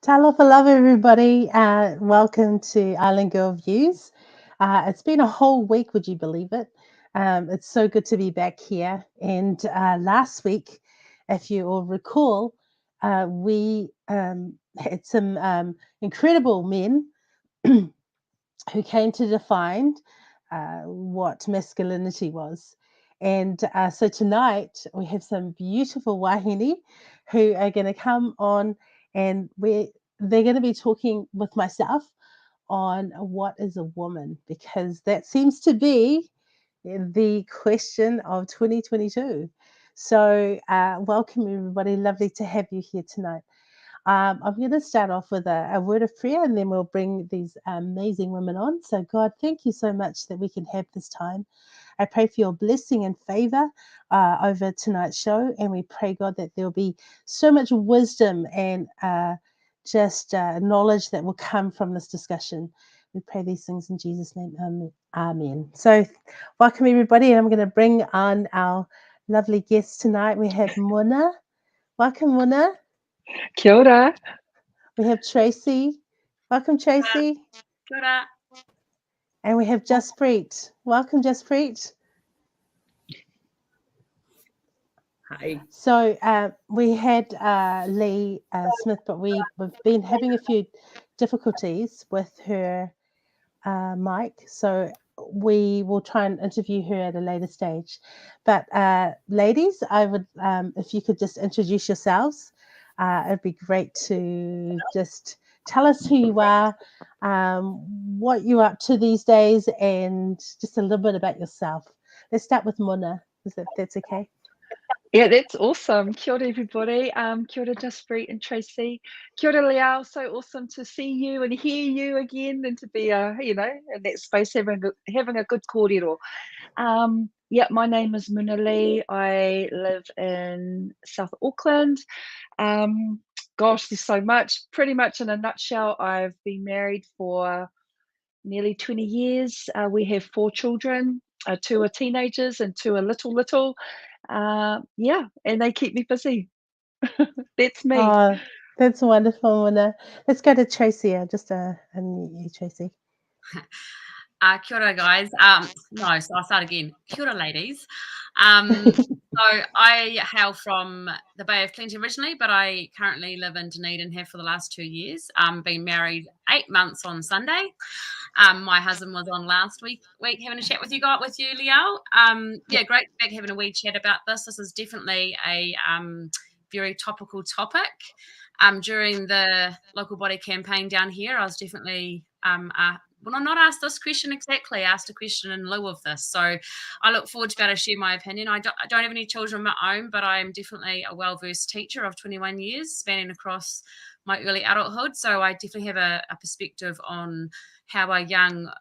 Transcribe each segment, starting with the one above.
Talofa love everybody. Welcome to Island Girl Views. It's been a whole week, would you believe it? It's so good to be back here. And last week, if you all recall, we had some incredible men who came to define what masculinity was. And so tonight we have some beautiful wahine who are going to come on and they're going to be talking with myself on what is a woman, because that seems to be the question of 2022. So welcome everybody. Lovely to have you here tonight. I'm going to start off with a word of prayer and then we'll bring these amazing women on. So, God, thank you so much that we can have this time. I pray for your blessing and favor over tonight's show. And we pray, God, that there'll be so much wisdom and just knowledge that will come from this discussion. We pray these things in Jesus' name. Amen. So, welcome everybody. I'm going to bring on our lovely guests tonight. We have Muna. Welcome, Muna. Kia ora. We have Tracy. Welcome, Tracy. Kia ora. And we have Jaspreet. Welcome, Jaspreet. Hi. So we had Lee Smith, but we've been having a few difficulties with her mic. So we will try and interview her at a later stage. But ladies, I would, if you could just introduce yourselves, it'd be great to just tell us who you are, what you're up to these days, and just a little bit about yourself. Let's start with Mona. That's okay? Yeah, that's awesome. Kia ora, everybody. Kia ora, Jaspreet and Tracy. Kia ora, Leao. So awesome to see you and hear you again, and to be, in that space having a good kōrero. Yeah, my name is Muna Lee. I live in South Auckland. Gosh, there's so much. Pretty much in a nutshell, I've been married for nearly 20 years. We have 4 children. 2 are teenagers and 2 are little. Yeah, and they keep me busy. That's me. Oh, that's wonderful, Mona. Let's go to Tracy. Just unmute you, Tracy. Kia ora, guys. No, so I'll start again. Kia ora, ladies. So I hail from the Bay of Plenty originally, but I currently live in Dunedin here for the last 2 years. Been married 8 months on Sunday. My husband was on last week having a chat with you, Leao. Yeah, great to be back having a wee chat about this. This is definitely a very topical topic. During the local body campaign down here, I was definitely well, I'm not asked this question exactly, asked a question in lieu of this. So I look forward to be able to share my opinion. I don't have any children of my own, but I'm definitely a well-versed teacher of 21 years, spanning across my early adulthood. So I definitely have a perspective on how our young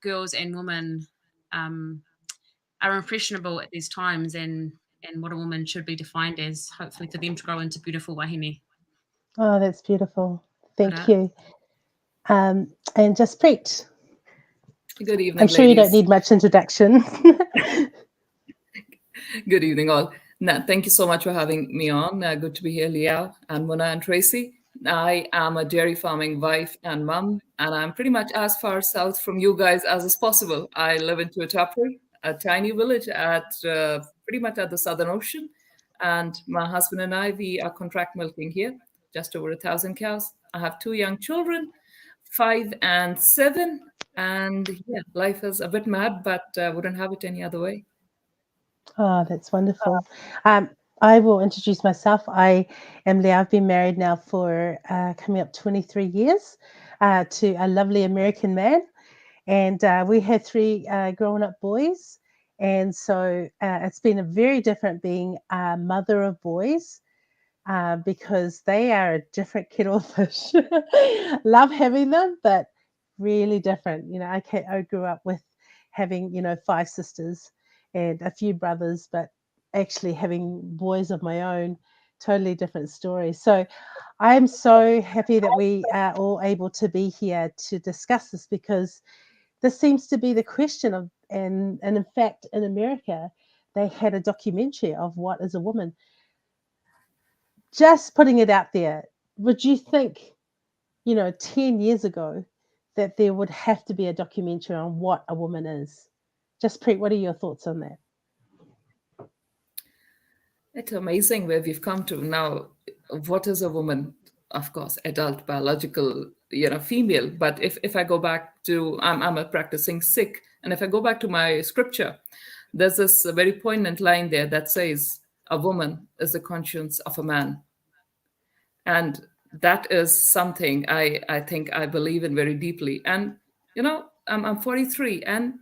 girls and women are impressionable at these times and what a woman should be defined as, hopefully for them to grow into beautiful wahine. Oh, that's beautiful. Thank you. And Jaspreet. Good evening, I'm sure ladies. you don't need much introduction. Good evening, all. Thank you so much for having me on. Good to be here, Leao and Mona and Tracy. I am a dairy farming wife and mum, and I'm pretty much as far south from you guys as is possible. I live in Tuatapere, a tiny village at pretty much at the Southern Ocean. And my husband and I, we are contract milking here, just over 1,000 cows. I have 2 young children, 5 and 7. And yeah, life is a bit mad, but wouldn't have it any other way. Oh, that's wonderful. I will introduce myself. I am Leah. I've been married now for coming up 23 years to a lovely American man. And we had 3 grown up boys. And so it's been a very different being a mother of boys. Because they are a different kettle of fish. Love having them, but really different. I grew up with having 5 sisters and a few brothers, but actually having boys of my own, totally different story. So I'm so happy that we are all able to be here to discuss this, because this seems to be the question of, and in fact in America they had a documentary of what is a woman. Just putting it out there, would you think 10 years ago that there would have to be a documentary on what a woman is. Just Preet, what are your thoughts on that? It's amazing where we've come to now. What is a woman? Of course, adult, biological, female. But if I go back to, I'm a practicing Sikh, and if I go back to my scripture, there's this very poignant line there that says, "A woman is the conscience of a man," and that is something I think I believe in very deeply. And I'm 43, and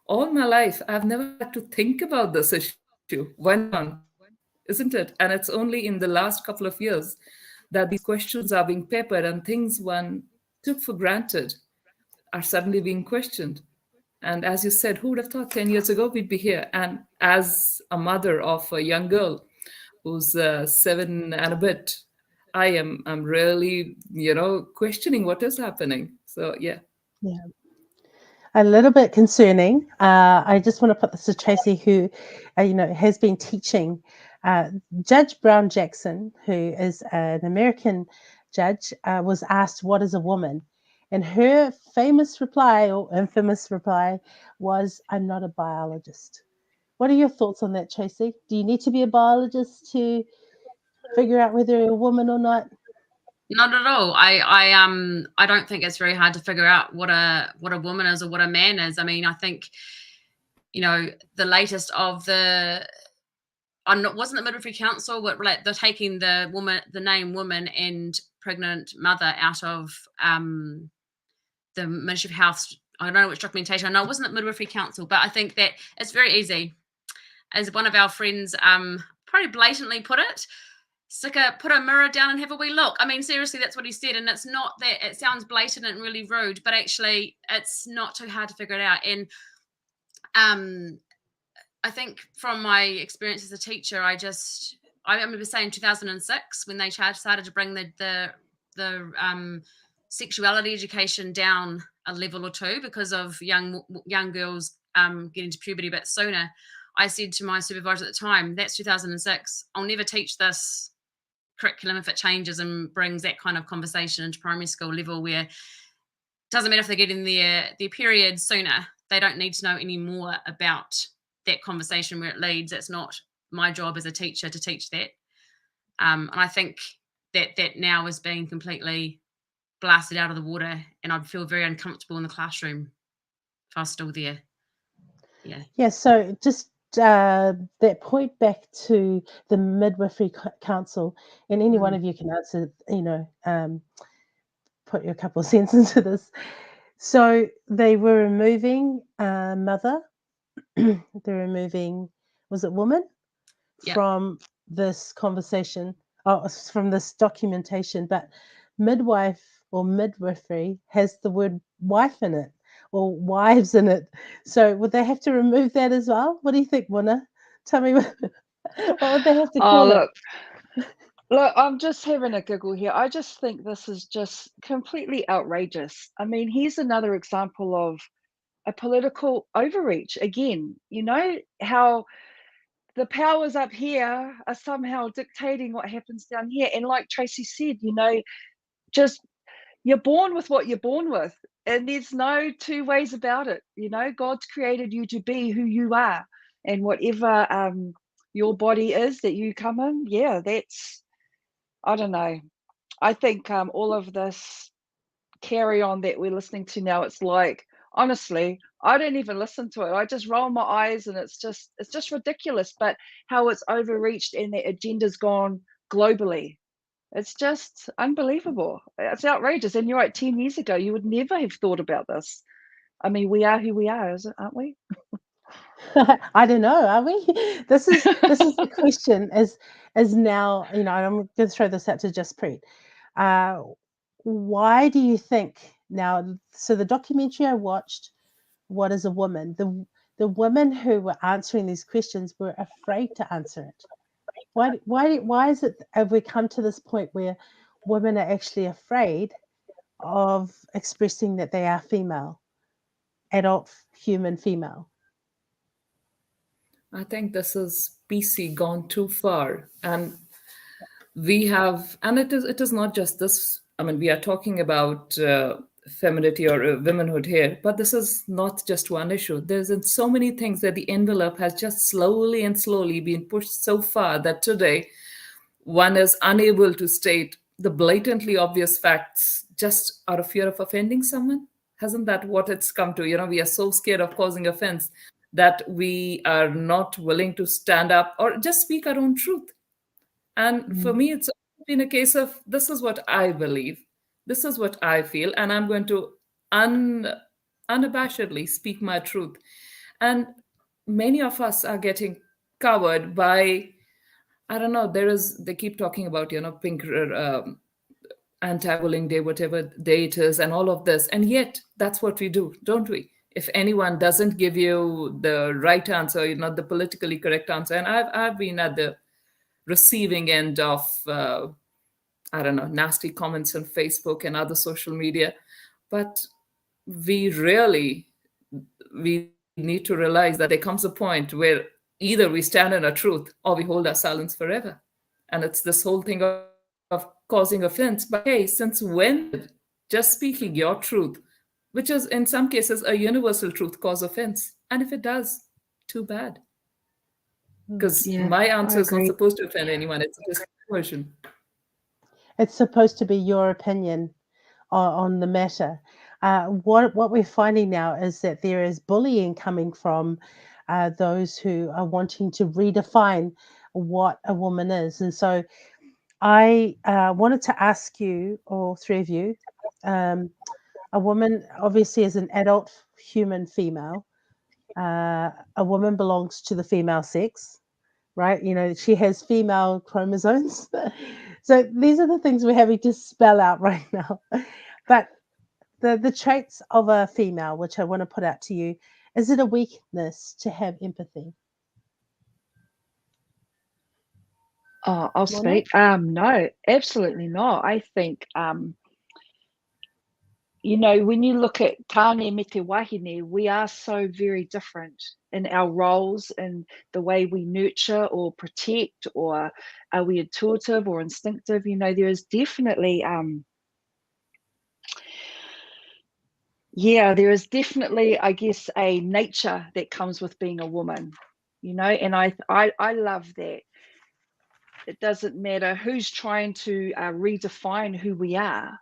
all my life I've never had to think about this issue. Why not? Isn't it? And it's only in the last couple of years that these questions are being peppered, and things one took for granted are suddenly being questioned. And as you said, who would have thought 10 years ago we'd be here? And as a mother of a young girl who's 7 and a bit, I'm really, questioning what is happening. So yeah. Yeah. A little bit concerning. I just want to put this to Tracy, who, has been teaching. Judge Brown Jackson, who is an American judge, was asked, "What is a woman?" And her famous reply, or infamous reply, was, "I'm not a biologist." What are your thoughts on that, Tracy? Do you need to be a biologist to figure out whether you're a woman or not? Not at all. I don't think it's very hard to figure out what a woman is or what a man is. I mean, I think, the latest of the wasn't the Midwifery Council, but like they're taking the name woman and pregnant mother out of the Ministry of Health. I don't know which documentation. I know it wasn't the Midwifery Council, but I think that it's very easy. As one of our friends probably blatantly put it, put a mirror down and have a wee look. I mean, seriously, that's what he said. And it's not that it sounds blatant and really rude, but actually it's not too hard to figure it out. And I think from my experience as a teacher, I remember saying 2006 when they started to bring the sexuality education down a level or two because of young girls getting to puberty a bit sooner. I said to my supervisor at the time, that's 2006. I'll never teach this curriculum if it changes and brings that kind of conversation into primary school level, where it doesn't matter if they're getting their period sooner. They don't need to know any more about that conversation where it leads. It's not my job as a teacher to teach that. And I think that now is being completely blasted out of the water, and I'd feel very uncomfortable in the classroom if I was still there. Yeah, so just that point back to the Midwifery Council, and any one of you can answer, put your couple of cents into this. So they were removing mother, they're removing, was it woman, from this conversation, from this documentation, but midwife or midwifery has the word wife in it, or wives in it. So would they have to remove that as well? What do you think, Mona? Tell me what would they have to call it? Look, I'm just having a giggle here. I just think this is just completely outrageous. I mean, here's another example of a political overreach. Again, how the powers up here are somehow dictating what happens down here. And like Tracy said, just you're born with what you're born with, and there's no two ways about it. God's created you to be who you are, and whatever your body is that you come in, that's, I don't know. I think all of this carry on that we're listening to now, it's like, honestly, I don't even listen to it. I just roll my eyes, and it's just ridiculous. But how it's overreached and the agenda's gone globally. It's just unbelievable. It's outrageous. And you're right, 10 years ago, you would never have thought about this. I mean, we are who we are, aren't we? I don't know. Are we? This is the question. As now, I'm going to throw this out to Just Preet. Why do you think now? So the documentary I watched, "What is a Woman?" The women who were answering these questions were afraid to answer it. Why is it? Have we come to this point where women are actually afraid of expressing that they are female, adult human female? I think this is PC gone too far, and we have, and it is not just this I mean, we are talking about femininity or womanhood here, but this is not just one issue. There's so many things that the envelope has just slowly and slowly been pushed so far that today one is unable to state the blatantly obvious facts just out of fear of offending someone. Hasn't that what it's come to? We are so scared of causing offense that we are not willing to stand up or just speak our own truth. And for me, it's been a case of this is what I believe, this is what I feel, and I'm going to unabashedly speak my truth. And many of us are getting covered by, I don't know, they keep talking about, pink anti-bullying day, whatever day it is, and all of this. And yet, that's what we do, don't we? If anyone doesn't give you the right answer, the politically correct answer, and I've been at the receiving end of I don't know, nasty comments on Facebook and other social media, but we need to realize that there comes a point where either we stand in our truth or we hold our silence forever. And it's this whole thing of causing offense. But hey, since when did just speaking your truth, which is in some cases a universal truth, cause offense? And if it does, too bad. Because Yeah, my I answer is not agree. supposed to offend anyone. It's just a version. It's supposed to be your opinion on the matter. What we're finding now is that there is bullying coming from those who are wanting to redefine what a woman is. And so I wanted to ask you, all three of you, um, a woman obviously is an adult human female. A woman belongs to the female sex, right? She has female chromosomes. So these are the things we're having to spell out right now. But the traits of a female, which I want to put out to you, is it a weakness to have empathy? Oh, I'll Mona? speak. No, absolutely not. I think, when you look at tāne me te wahine, we are so very different in our roles and the way we nurture or protect, or are we intuitive or instinctive? There is definitely, there is definitely, I guess, a nature that comes with being a woman, and I love that. It doesn't matter who's trying to redefine who we are.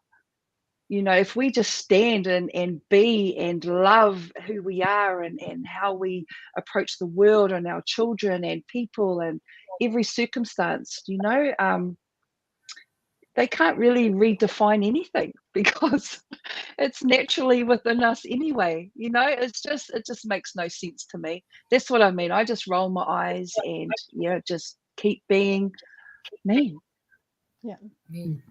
If we just stand and be and love who we are, and how we approach the world and our children and people and every circumstance, they can't really redefine anything because it's naturally within us anyway. It just makes no sense to me. That's what I mean. I just roll my eyes and just keep being me. Yeah. Me.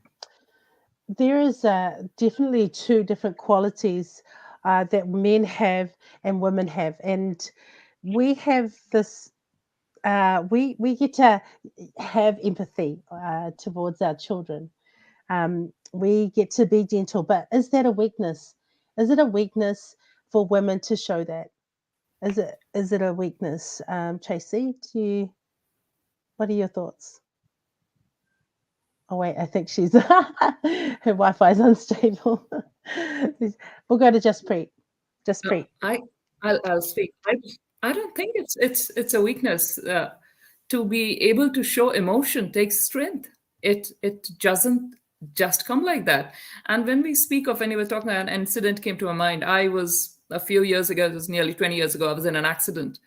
There is definitely two different qualities that men have and women have. And we have this, we get to have empathy towards our children. We get to be gentle, but is that a weakness? Is it a weakness for women to show that? Is it a weakness? Tracy, what are your thoughts? Oh wait, I think she's her Wi-Fi is unstable. We'll go to Just No, Preet. I'll speak. I don't think it's a weakness. To be able to show emotion takes strength. It doesn't just come like that. And when we speak of, when you were talking, an incident came to my mind. I was a few years ago. It was nearly 20 years ago. I was in an accident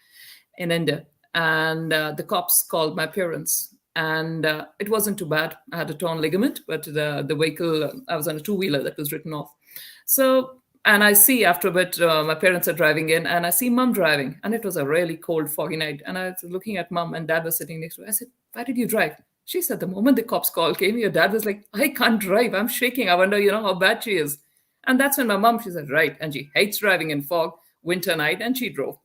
in India, and the cops called my parents. And it wasn't too bad. I had a torn ligament, but the vehicle, I was on a two-wheeler that was written off. So, and I see after a bit, my parents are driving in, and I see mum driving, and it was a really cold, foggy night. And I was looking at mum, and dad was sitting next to her. I said, "Why did you drive?" She said, "The moment the cops call came, your dad was like, I can't drive. I'm shaking. I wonder, how bad she is." And that's when my mum, she said, "Right." And she hates driving in fog, winter night, and she drove.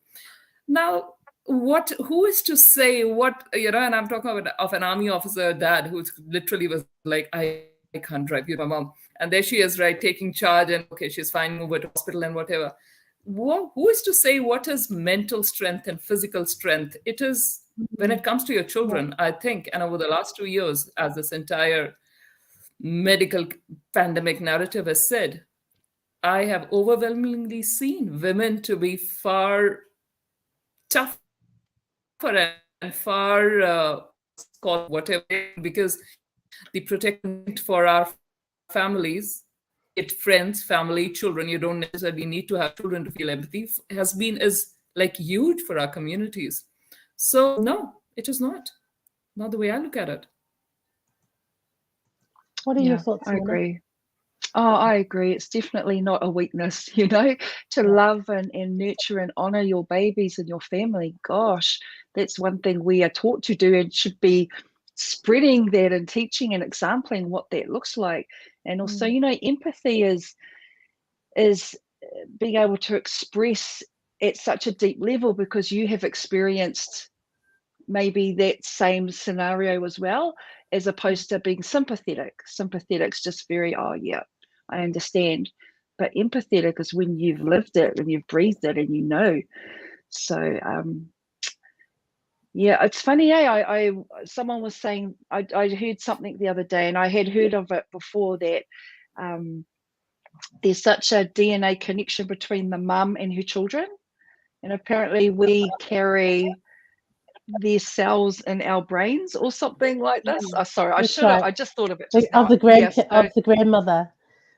Now, who is to say what, and I'm talking about of an army officer dad who literally was like, I can't drive, you, my mom. And there she is, right, taking charge, and okay, she's fine, move her to hospital and whatever. Who is to say what is mental strength and physical strength? It is when it comes to your Yeah. children, I think, and over the last 2 years, as this entire medical pandemic narrative has said, I have overwhelmingly seen women to be far tougher and far call it whatever, because the protective instinct for our families, be it friends, family, children, you don't necessarily need to have children to feel empathy, is like huge for our communities. So no, it is not the way I look at it. What are your Yeah, thoughts, I Mona? agree. Oh, I agree. It's definitely not a weakness, to Yeah. love and nurture and honor your babies and your family. Gosh, that's one thing we are taught to do and should be spreading that and teaching and exampling what that looks like. And also, empathy is being able to express at such a deep level because you have experienced maybe that same scenario as well, as opposed to being sympathetic. Sympathetic's just very, oh yeah, I understand. But empathetic is when you've lived it and you've breathed it and you know. So yeah, it's funny, I someone was saying I heard something the other day, and I had heard of it before, that there's such a DNA connection between the mum and her children, and apparently we carry their cells in our brains or something like this. Oh, sorry, That's right. I just thought of it just Of now. Yes, of the grandmother.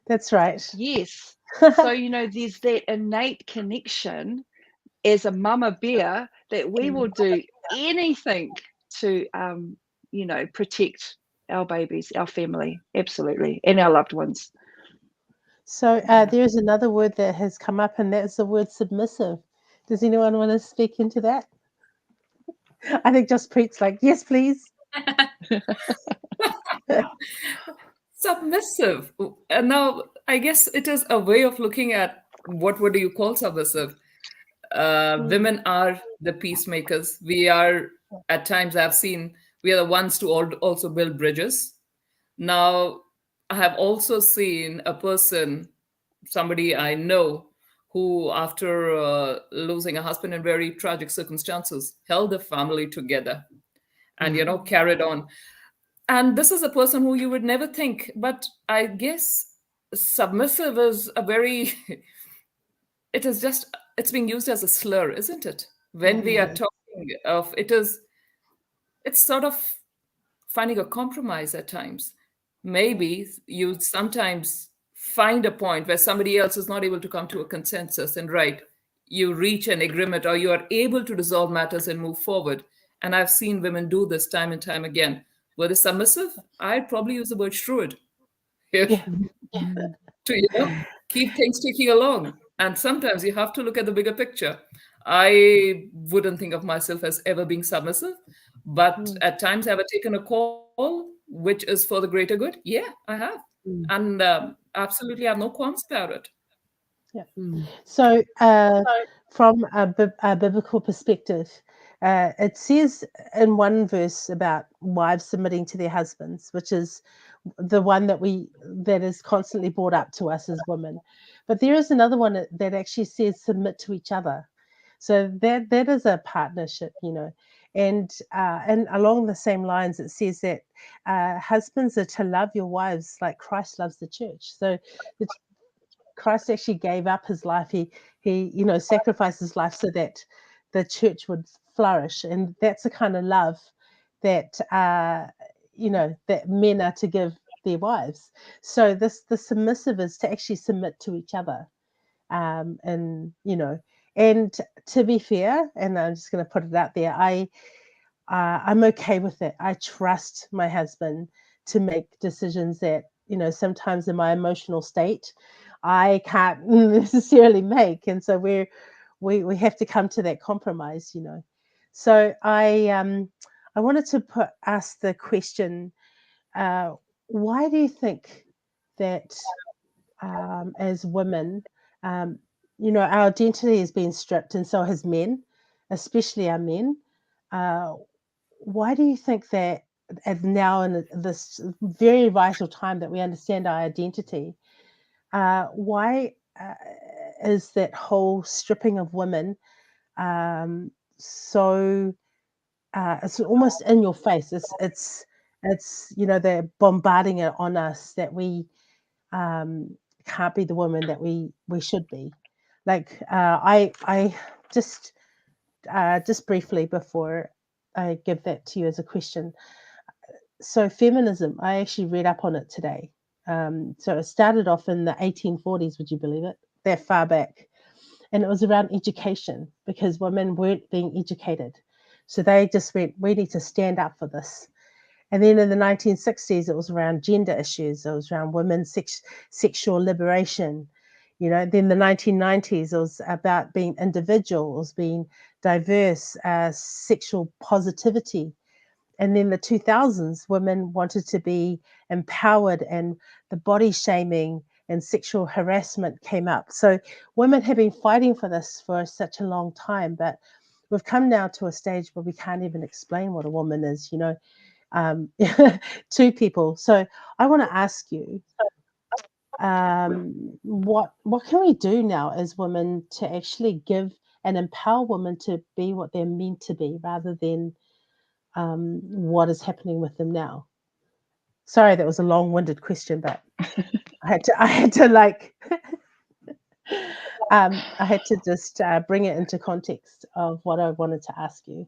That's right. yes. So there's that innate connection as a mama bear that we will do anything to protect our babies, our family, absolutely, and our loved ones. So there's another word that has come up, and that's the word submissive. Does anyone want to speak into that? I think just Preet's like, yes, please. Submissive. Now, I guess it is a way of looking at what would you call submissive. Women are the peacemakers. We are, at times, I've seen, we are the ones to also build bridges. Now, I have also seen a person, somebody I know, who, after losing a husband in very tragic circumstances, held the family together and, carried on. And this is a person who you would never think, but I guess submissive is a very, it is just, it's being used as a slur, isn't it? When we are talking of it's sort of finding a compromise at times. Maybe you sometimes find a point where somebody else is not able to come to a consensus, and right, you reach an agreement, or you are able to resolve matters and move forward. And I've seen women do this time and time again. Were they submissive? I'd probably use the word shrewd. Yeah. To keep things ticking along. And sometimes you have to look at the bigger picture. I wouldn't think of myself as ever being submissive, but at times have I taken a call which is for the greater good? Yeah, I have, and absolutely have no qualms about it. Yeah. So, from a biblical perspective, it says in one verse about wives submitting to their husbands, which is the one that is constantly brought up to us as women. But there is another one that actually says submit to each other. So that is a partnership, and along the same lines, it says that husbands are to love your wives like Christ loves the church. So the Christ actually gave up his life. He sacrificed his life so that the church would flourish, and that's the kind of love that that men are to give their wives. So the submissive is to actually submit to each other, and to be fair, and I'm just going to put it out there, I'm okay with it. I trust my husband to make decisions that, sometimes in my emotional state, I can't necessarily make. And so we have to come to that compromise. So I wanted to ask the question, why do you think that as women, our identity has been stripped, and so has men, especially our men. Why do you think that now in this very vital time that we understand our identity, why is that whole stripping of women so it's almost in your face? It's, they're bombarding it on us that we can't be the woman that we should be. Like I just briefly before I give that to you as a question. So feminism, I actually read up on it today. So it started off in the 1840s, would you believe it? That far back. And it was around education because women weren't being educated. So they just went, we need to stand up for this. And then in the 1960s, it was around gender issues. It was around women's sexual liberation. Then the 1990s, it was about being individual, it was being diverse, sexual positivity. And then the 2000s, women wanted to be empowered, and the body shaming and sexual harassment came up. So women have been fighting for this for such a long time, but we've come now to a stage where we can't even explain what a woman is, to people. So I want to ask you, what can we do now as women to actually give and empower women to be what they're meant to be, rather than what is happening with them now? Sorry, that was a long-winded question, but I had to like, I had to just bring it into context of what I wanted to ask you.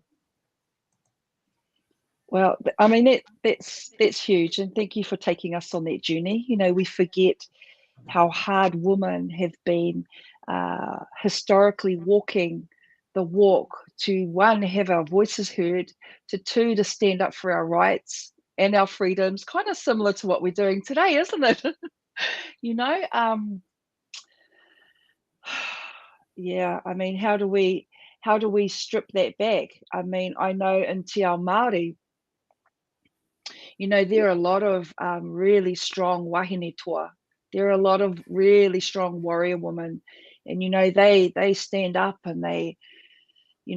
Well, I mean, that's huge, and thank you for taking us on that journey. We forget how hard women have been historically walking the walk to, one, have our voices heard, to two, to stand up for our rights and our freedoms, kind of similar to what we're doing today, isn't it? Yeah, I mean, how do we strip that back? I mean, I know in Te Ao Māori, there are a lot of really strong wahine toa. There are a lot of really strong warrior women, and they stand up, and they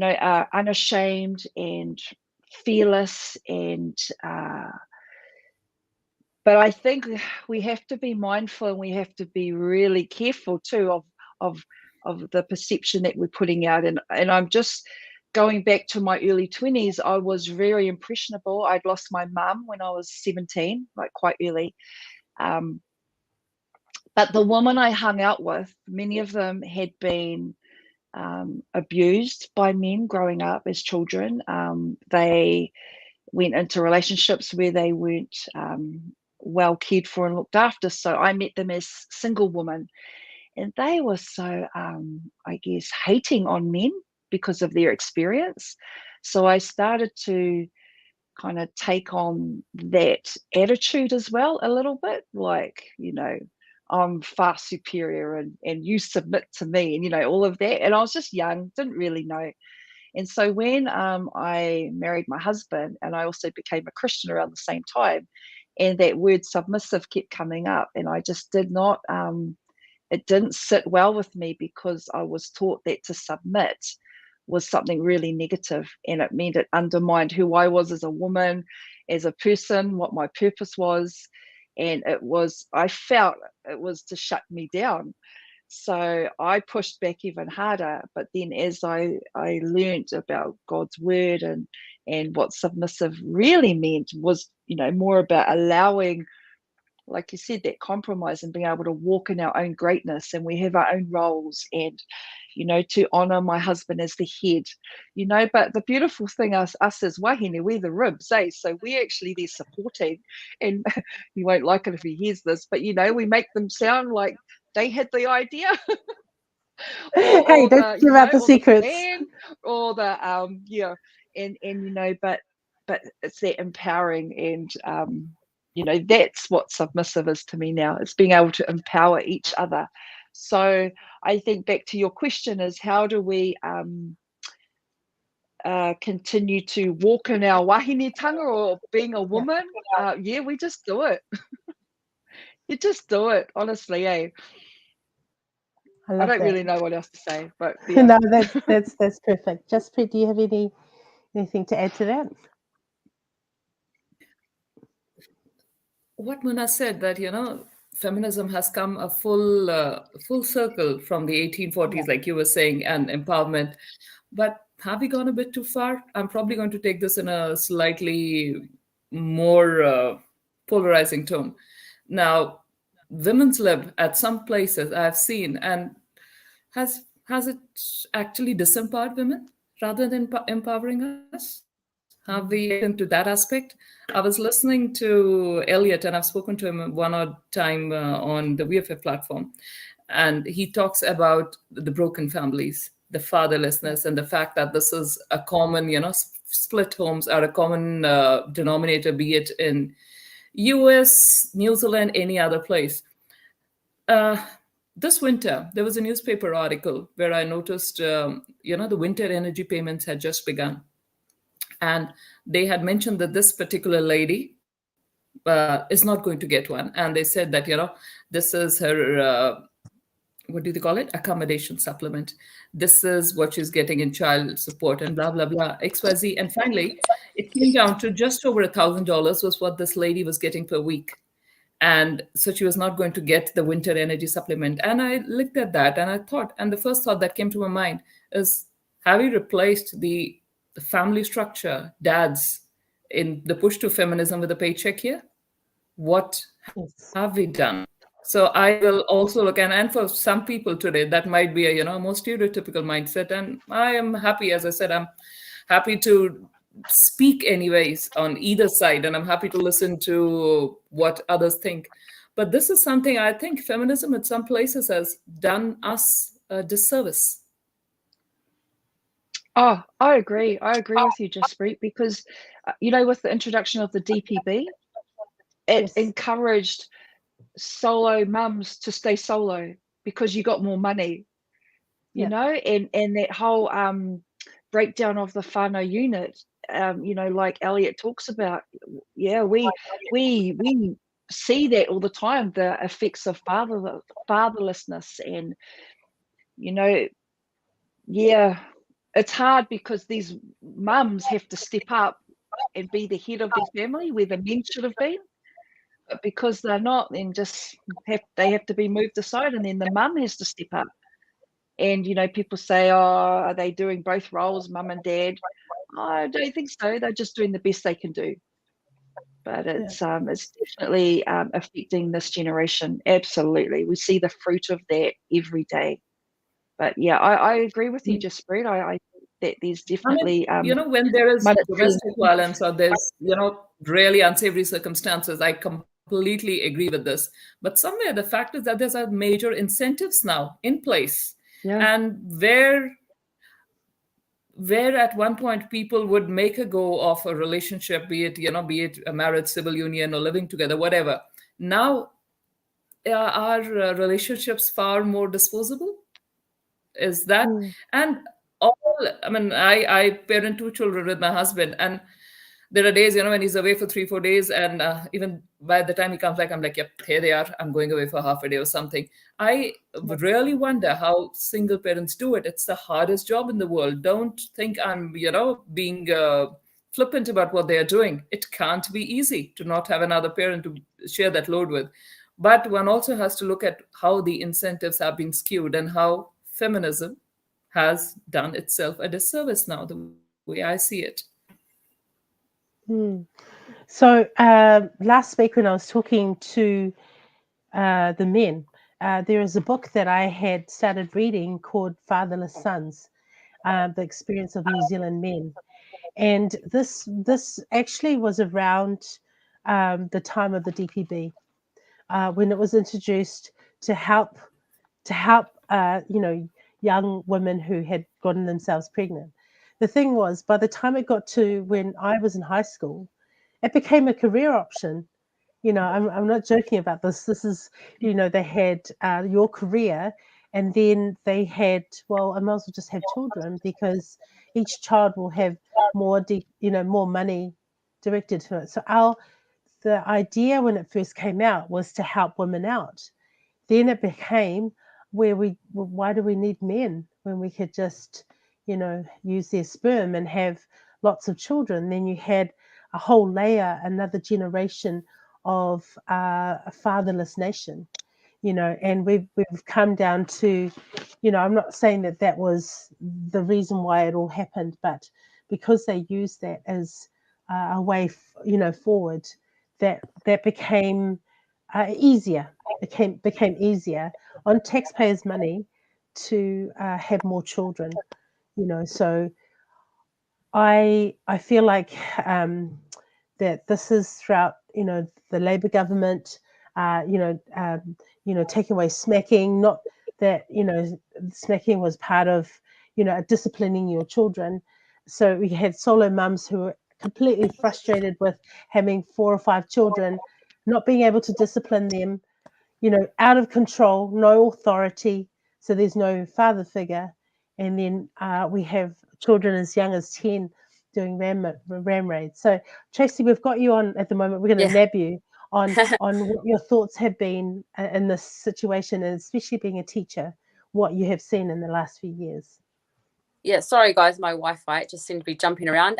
are unashamed and fearless, and but I think we have to be mindful, and we have to be really careful too of the perception that we're putting out. And I'm just going back to my early 20s. I was very impressionable. I'd lost my mum when I was 17, like quite early. But the women I hung out with, many of them had been abused by men growing up as children. They went into relationships where they weren't well cared for and looked after. So I met them as single women, and they were so, I guess, hating on men because of their experience. So I started to kind of take on that attitude as well, a little bit, like, I'm far superior, and you submit to me, and all of that. And I was just young, didn't really know. And so when I married my husband, and I also became a Christian around the same time, and that word submissive kept coming up, and I just did not, it didn't sit well with me, because I was taught that to submit was something really negative, and it meant it undermined who I was as a woman, as a person, what my purpose was. And I felt it was to shut me down. So I pushed back even harder. But then as I learned about God's word, and what submissive really meant was, more about allowing, like you said, that compromise, and being able to walk in our own greatness, and we have our own roles, and to honor my husband as the head. But the beautiful thing, us as wahine, we're the ribs, so we're actually there supporting. And you won't like it if he hears this, but we make them sound like they had the idea. Hey, don't give out the secrets. Or the but it's that empowering, and that's what submissive is to me now. It's being able to empower each other. So I think back to your question is, how do we continue to walk in our wahinetanga, or being a woman? Yeah, we just do it. You just do it, honestly, eh? I don't really know what else to say, but yeah. No, that's perfect. Jaspreet, do you have anything to add to that? What Muna said, that feminism has come a full circle from the 1840s, like you were saying, and empowerment. But have we gone a bit too far? I'm probably going to take this in a slightly more polarizing tone. Now, women's lib at some places I've seen, and has it actually disempowered women rather than empowering us? Have we into that aspect? I was listening to Elliot, and I've spoken to him one odd time on the VFF platform, and he talks about the broken families, the fatherlessness, and the fact that this is a common, split homes are a common denominator, be it in US, New Zealand, any other place. Uh, this winter, there was a newspaper article where I noticed, the winter energy payments had just begun. And they had mentioned that this particular lady is not going to get one. And they said that, this is her, what do they call it? Accommodation supplement. This is what she's getting in child support and blah, blah, blah, XYZ. And finally, it came down to just over $1,000 was what this lady was getting per week. And so she was not going to get the winter energy supplement. And I looked at that and I thought, and the first thought that came to my mind is, have we replaced the family structure, dads, in the push to feminism with a paycheck here? What have we done? So I will also look, and for some people today, that might be a more stereotypical mindset. And I am happy, as I said, I'm happy to speak anyways on either side, and I'm happy to listen to what others think. But this is something I think feminism in some places has done us a disservice. Oh, I agree. I agree with you, Jaspreet, because, with the introduction of the DPB, it encouraged solo mums to stay solo because you got more money, and that whole breakdown of the whānau unit, like Elliot talks about. Yeah, we see that all the time, the effects of fatherlessness, and it's hard because these mums have to step up and be the head of their family where the men should have been. But because they're not, then they have to be moved aside, and then the mum has to step up. And people say, "Oh, are they doing both roles, mum and dad?" I don't think so. They're just doing the best they can do. But it's definitely affecting this generation. Absolutely, we see the fruit of that every day. But yeah, I agree with you, Jaspreet. I think that there's definitely when there is domestic violence or there's really unsavory circumstances, I completely agree with this. But somewhere the fact is that there's a major incentives now in place, and where at one point people would make a go of a relationship, be it a marriage, civil union, or living together, whatever. Now are relationships far more disposable? Is that and I parent 2 children with my husband, and there are days when he's away for 3-4 days, and even by the time he comes back, I'm like, yep, here they are, I'm going away for half a day or something. I really wonder how single parents do it. It's the hardest job in the world. Don't think I'm being flippant about what they are doing. It can't be easy to not have another parent to share that load with. But one also has to look at how the incentives have been skewed and how feminism has done itself a disservice now, the way I see it. So last week when I was talking to the men, there is a book that I had started reading called Fatherless Sons, the experience of New Zealand men. And this actually was around the time of the DPB, when it was introduced to help young women who had gotten themselves pregnant. The thing was, by the time it got to when I was in high school, it became a career option. I'm not joking about this. This is, they had your career, and then they had, well, I might as well just have children because each child will have more, more money directed to it. So the idea when it first came out was to help women out. Then it became why do we need men when we could just, use their sperm and have lots of children? Then you had a whole layer, another generation of a fatherless nation, and we've come down to, I'm not saying that was the reason why it all happened, but because they used that as a way, forward that became easier. Became easier on taxpayers' money to have more children. So I feel like that this is throughout the Labour government, taking away smacking. Not that smacking was part of disciplining your children. So we had solo mums who were completely frustrated with having 4 or 5 children, not being able to discipline them, out of control, no authority. So there's no father figure. And then we have children as young as 10 doing ram raids. So Tracy, we've got you on at the moment. We're going to nab you on what your thoughts have been in this situation, and especially being a teacher, what you have seen in the last few years. Yeah, sorry guys, my Wi-Fi just seemed to be jumping around.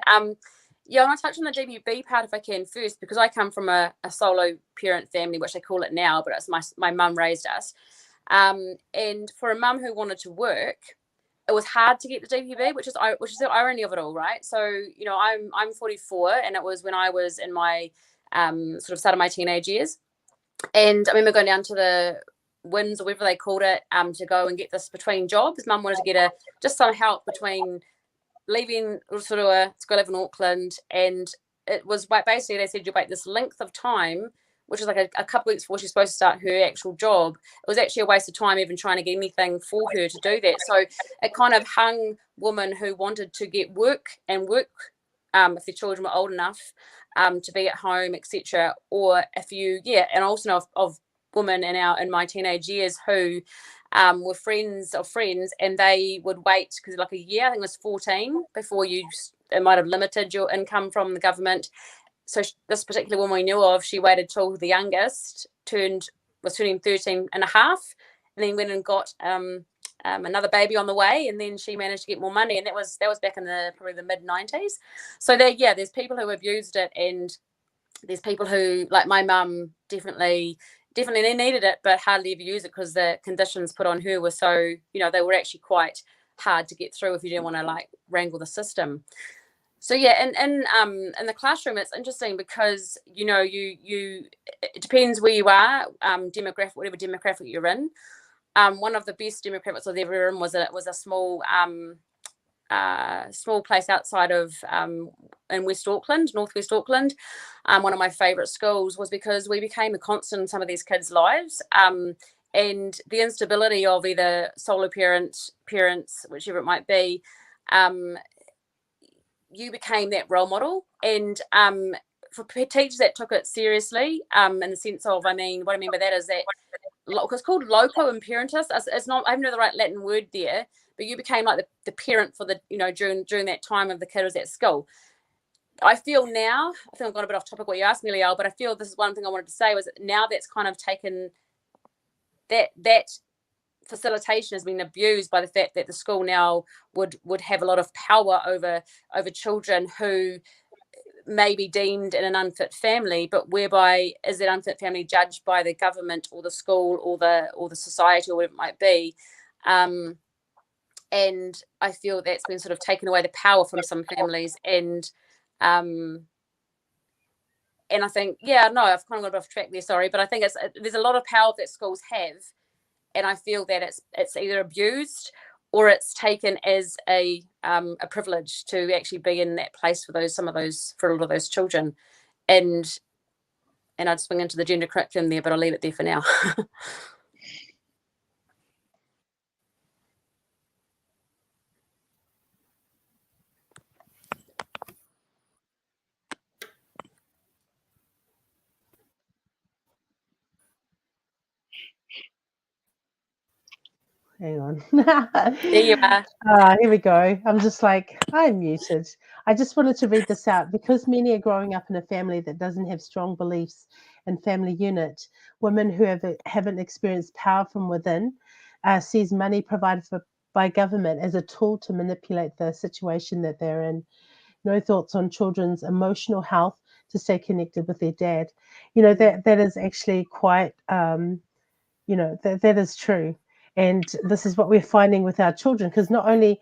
Yeah, I want to touch on the DBB part if I can first, because I come from a solo parent family, which they call it now, but it's my mum raised us. And for a mum who wanted to work, it was hard to get the DBB, which is the irony of it all, right? So I'm 44, and it was when I was in my sort of start of my teenage years, and I remember going down to the WINS or whatever they called it to go and get this between jobs. Mum wanted to get just some help between leaving Rotorua to go live in Auckland, and it was basically they said you wait this length of time, which is like a couple of weeks before she's supposed to start her actual job. It was actually a waste of time even trying to get anything for her to do that. So it kind of hung women who wanted to get work if their children were old enough to be at home, etc. Or if and I also know of women in my teenage years who were friends of friends, and they would wait because like a year, I think it was 14, before it might have limited your income from the government. So this particular woman we knew of, she waited till the youngest was turning 13 and a half, and then went and got another baby on the way, and then she managed to get more money, and that was back in probably the mid-90s. So there's people who abused it, and there's people who, like my mum, definitely they needed it but hardly ever used it because the conditions put on her were so, they were actually quite hard to get through if you didn't want to like wrangle the system. So and in the classroom it's interesting because it depends where you are, demographic, whatever demographic you're in. One of the best demographics I've ever in was a small place outside of in West Auckland, northwest Auckland. One of my favourite schools was because we became a constant in some of these kids' lives, and the instability of either solo parents, whichever it might be, you became that role model. And for teachers that took it seriously, in the sense of, what I mean by that is that it's called loco in parentis. It's not, I haven't know the right Latin word there, but you became like the parent for the, during that time of the kid was at school. I feel now, I think I've gone a bit off topic what you asked me, Leao, but I feel this is one thing I wanted to say was that now that's kind of taken, that facilitation has been abused by the fact that the school now would have a lot of power over children who may be deemed in an unfit family, but whereby is that unfit family judged by the government or the school or the society or whatever it might be. And I feel that's been sort of taken away the power from some families, and I think, I've kind of got off track there, sorry, but I think there's a lot of power that schools have, and I feel that it's either abused or it's taken as a privilege to actually be in that place for a lot of those children. And I'd swing into the gender curriculum there, but I'll leave it there for now. Hang on. There you are. Here we go. I'm just like, I'm muted. I just wanted to read this out because many are growing up in a family that doesn't have strong beliefs in family unit. Women who haven't experienced power from within sees money provided by government as a tool to manipulate the situation that they're in. No thoughts on children's emotional health to stay connected with their dad. That is actually quite, that is true. And this is what we're finding with our children, because not only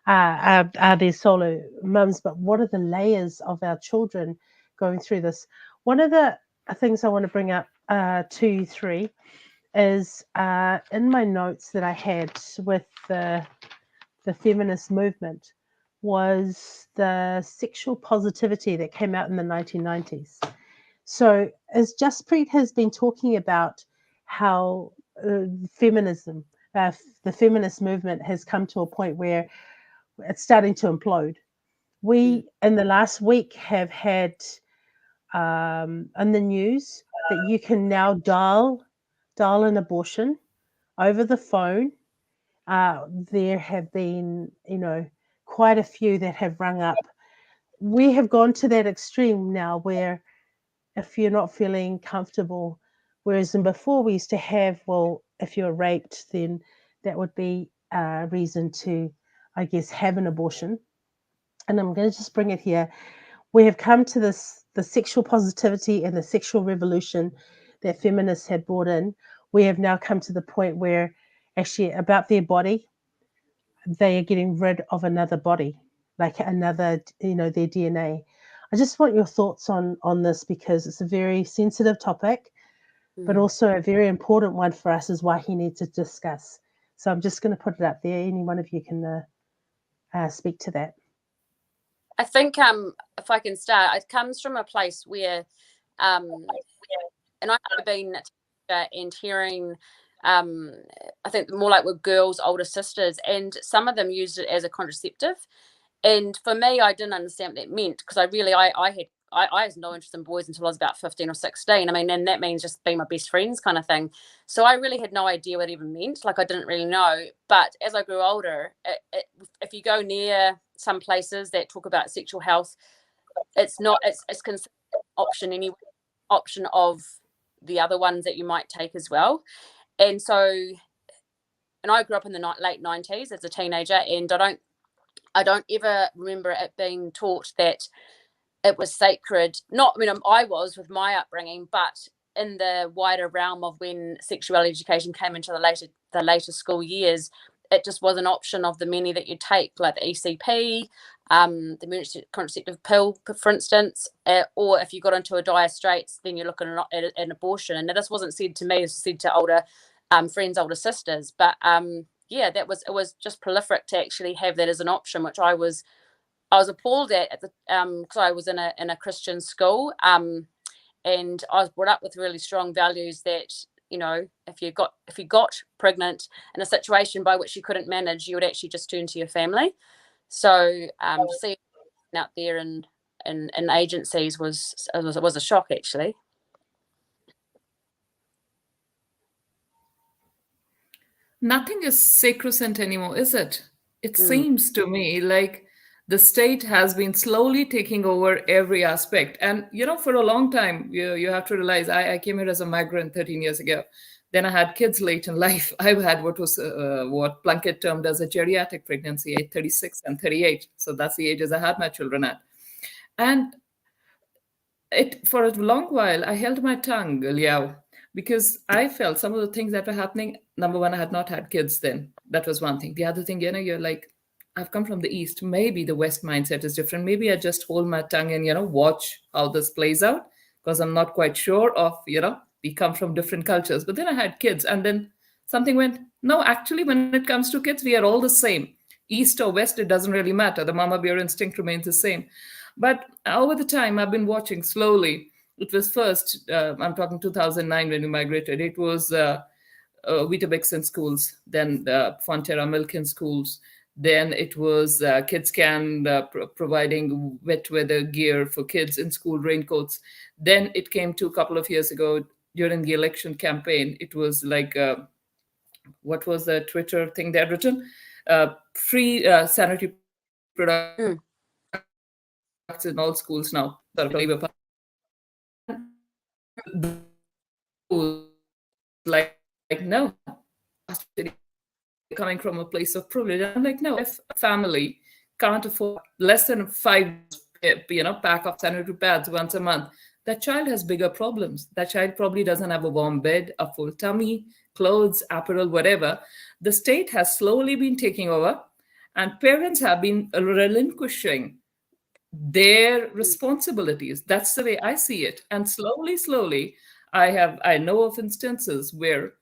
are their solo mums, but what are the layers of our children going through this? One of the things I want to bring up to 3 is in my notes that I had with the feminist movement was the sexual positivity that came out in the 1990s. So, as Jaspreet has been talking about how feminism, the feminist movement has come to a point where it's starting to implode. We, in the last week, have had in the news that you can now dial an abortion over the phone. There have been, quite a few that have rung up. We have gone to that extreme now where if you're not feeling comfortable, whereas in before we used to have, well, if you're raped, then that would be a reason to, I guess, have an abortion. And I'm going to just bring it here. We have come to this, the sexual positivity and the sexual revolution that feminists had brought in. We have now come to the point where actually about their body, they are getting rid of another body, like another, their DNA. I just want your thoughts on this because it's a very sensitive topic, but also a very important one for us as Wahine to discuss. So I'm just going to put it up there. Any one of you can speak to that. I think if I can start, it comes from a place where, and I've been and hearing, I think more like with girls, older sisters, and some of them used it as a contraceptive. And for me, I didn't understand what that meant because I had no interest in boys until I was about 15 or 16. I mean, and that means just being my best friends kind of thing. So I really had no idea what it even meant. Like I didn't really know. But as I grew older, if you go near some places that talk about sexual health, it's considered an option anyway, option of the other ones that you might take as well. And so, and I grew up in the late 90s as a teenager, and I don't ever remember it being taught that it was sacred. I was with my upbringing, but in the wider realm of when sexuality education came into the later school years, it just was an option of the many that you take, like the ECP, the emergency contraceptive pill, for instance, or if you got into a dire straits, then you're looking at an abortion. And this wasn't said to me; it was said to older friends, older sisters. But yeah, it was just prolific to actually have that as an option, which I was appalled at the because I was in a Christian school, and I was brought up with really strong values that, if you got pregnant in a situation by which you couldn't manage, you would actually just turn to your family. So to see it out there in agencies was a shock, actually. Nothing is sacrosanct anymore, is it? It seems to me like the state has been slowly taking over every aspect. And, for a long time, you have to realize I came here as a migrant 13 years ago. Then I had kids late in life. I've had what Plunkett termed as a geriatric pregnancy at 36 and 38. So that's the ages I had my children at. And for a long while, I held my tongue, Leao, because I felt some of the things that were happening. Number one, I had not had kids then. That was one thing. The other thing, you're like, I've come from the East. Maybe the West mindset is different. Maybe I just hold my tongue and, watch how this plays out because I'm not quite sure of, we come from different cultures. But then I had kids and then something went, no, actually, when it comes to kids, we are all the same. East or West, it doesn't really matter. The mama bear instinct remains the same. But over the time, I've been watching slowly. It was first, I'm talking 2009 when we migrated. It was Weetabix schools, then Fonterra Milken schools. Then it was Kids Can providing wet weather gear for kids in school, raincoats. Then it came to a couple of years ago during the election campaign. It was like, what was the Twitter thing they had written? Free sanitary products in all schools now. Like no, coming from a place of privilege. I'm like, no, if a family can't afford less than 5, pack of sanitary pads once a month, that child has bigger problems. That child probably doesn't have a warm bed, a full tummy, clothes, apparel, whatever. The state has slowly been taking over. And parents have been relinquishing their responsibilities. That's the way I see it. And slowly, I know of instances where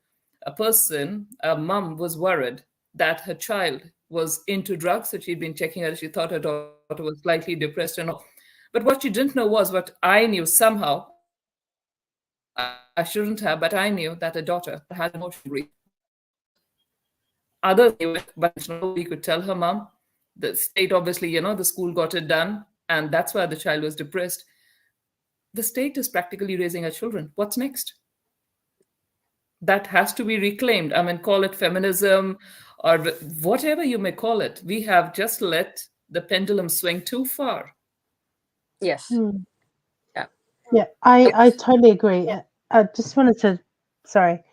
a mom was worried that her child was into drugs, so she'd been checking her, she thought her daughter was slightly depressed and all. But what she didn't know was what I knew somehow. I shouldn't have, but I knew that a daughter had emotional grief. Others knew it, but nobody could tell her mom. The state, obviously, the school got it done, and that's why the child was depressed. The state is practically raising our children. What's next? That has to be reclaimed. I mean, call it feminism or whatever you may call it. We have just let the pendulum swing too far. Yes. Mm. Yeah. Yeah, I totally agree. I just wanted to, sorry,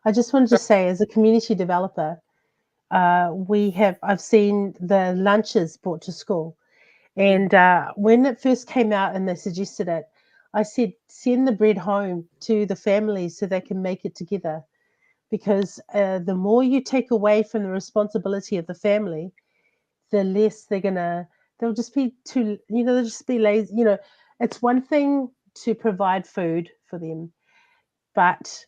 I just wanted to say, as a community developer, I've seen the lunches brought to school, and when it first came out and they suggested it, I said send the bread home to the families so they can make it together, because the more you take away from the responsibility of the family, the less they'll just be too, they'll just be lazy. It's one thing to provide food for them, but